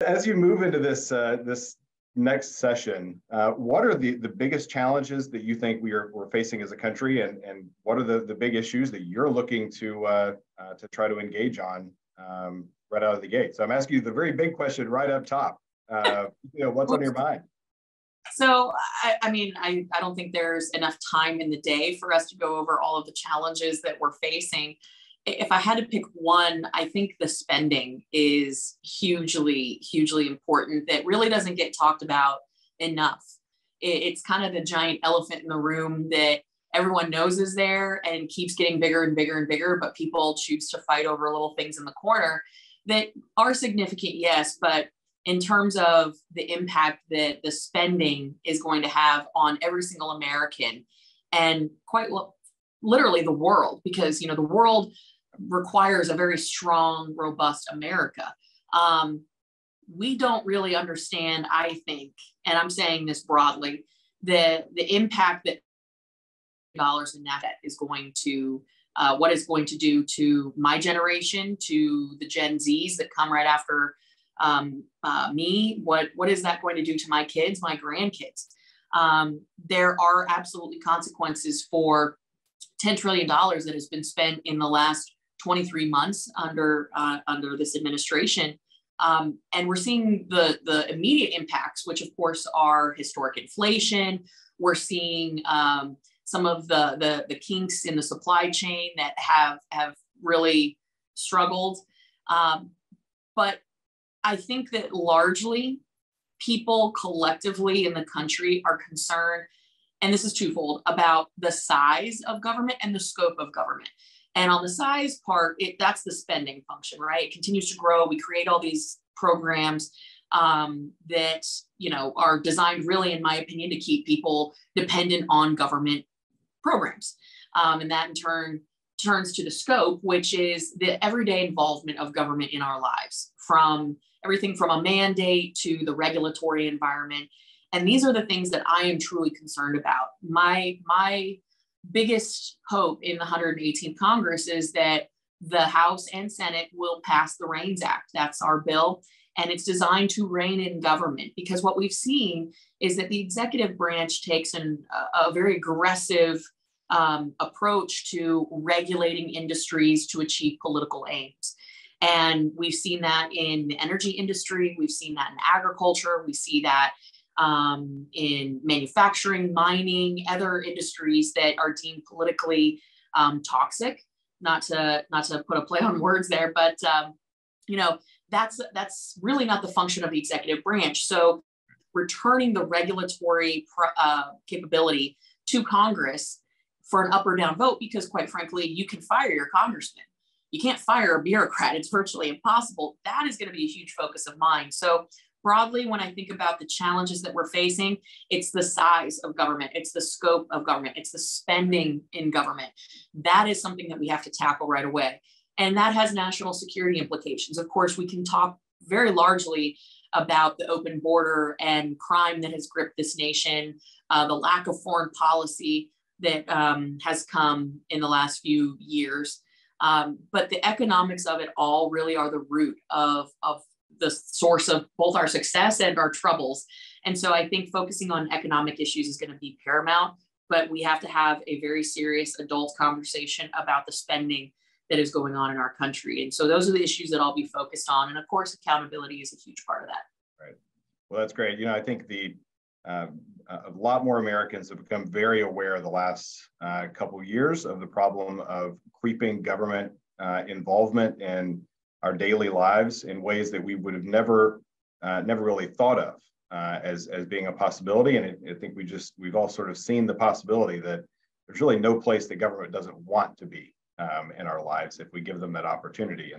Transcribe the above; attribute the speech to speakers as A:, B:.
A: as you move into this next session, what are the biggest challenges that you think we're facing as a country, and what are the big issues that you're looking to try to engage on right out of the gate? So I'm asking you the very big question right up top. What's on your mind?
B: So, I mean, I don't think there's enough time in the day for us to go over all of the challenges that we're facing. If I had to pick one, I think the spending is hugely, hugely important. That really doesn't get talked about enough. It's kind of the giant elephant in the room that everyone knows is there and keeps getting bigger and bigger and bigger, but people choose to fight over little things in the corner that are significant, yes, but in terms of the impact that the spending is going to have on every single American and quite literally the world, because, the world requires a very strong, robust America. We don't really understand, I think, and I'm saying this broadly, the impact that dollars in net is going to, what it's going to do to my generation, to the Gen Zs that come right after me. What is that going to do to my kids, my grandkids? There are absolutely consequences for $10 trillion that has been spent in the last 23 months under this administration. And we're seeing the immediate impacts, which of course are historic inflation. We're seeing some of the kinks in the supply chain that have really struggled. But I think that largely people collectively in the country are concerned, and this is twofold, about the size of government and the scope of government. And on the size part, that's the spending function, right? It continues to grow. We create all these programs that, are designed really, in my opinion, to keep people dependent on government programs. And that in turn turns to the scope, which is the everyday involvement of government in our lives, from everything from a mandate to the regulatory environment. And these are the things that I am truly concerned about. My biggest hope in the 118th Congress is that the House and Senate will pass the REINS Act. That's our bill. And it's designed to rein in government, because what we've seen is that the executive branch takes a very aggressive approach to regulating industries to achieve political aims. And we've seen that in the energy industry. We've seen that in agriculture. We see that in manufacturing, mining, other industries that are deemed politically toxic. Not to put a play on words there, but that's really not the function of the executive branch. So returning the regulatory capability to Congress for an up or down vote, because quite frankly, you can fire your congressman. You can't fire a bureaucrat. It's virtually impossible. That is going to be a huge focus of mine. So broadly, when I think about the challenges that we're facing, it's the size of government, it's the scope of government, it's the spending in government. That is something that we have to tackle right away. And that has national security implications. Of course, we can talk very largely about the open border and crime that has gripped this nation, the lack of foreign policy that has come in the last few years. But the economics of it all really are the root of the source of both our success and our troubles. And so I think focusing on economic issues is going to be paramount, but we have to have a very serious adult conversation about the spending that is going on in our country. And so those are the issues that I'll be focused on. And of course, accountability is a huge part of that.
A: Right. Well, that's great. I think a lot more Americans have become very aware the last couple of years of the problem of creeping government involvement in our daily lives in ways that we would have never really thought of as being a possibility. And I think we've all sort of seen the possibility that there's really no place that government doesn't want to be in our lives if we give them that opportunity.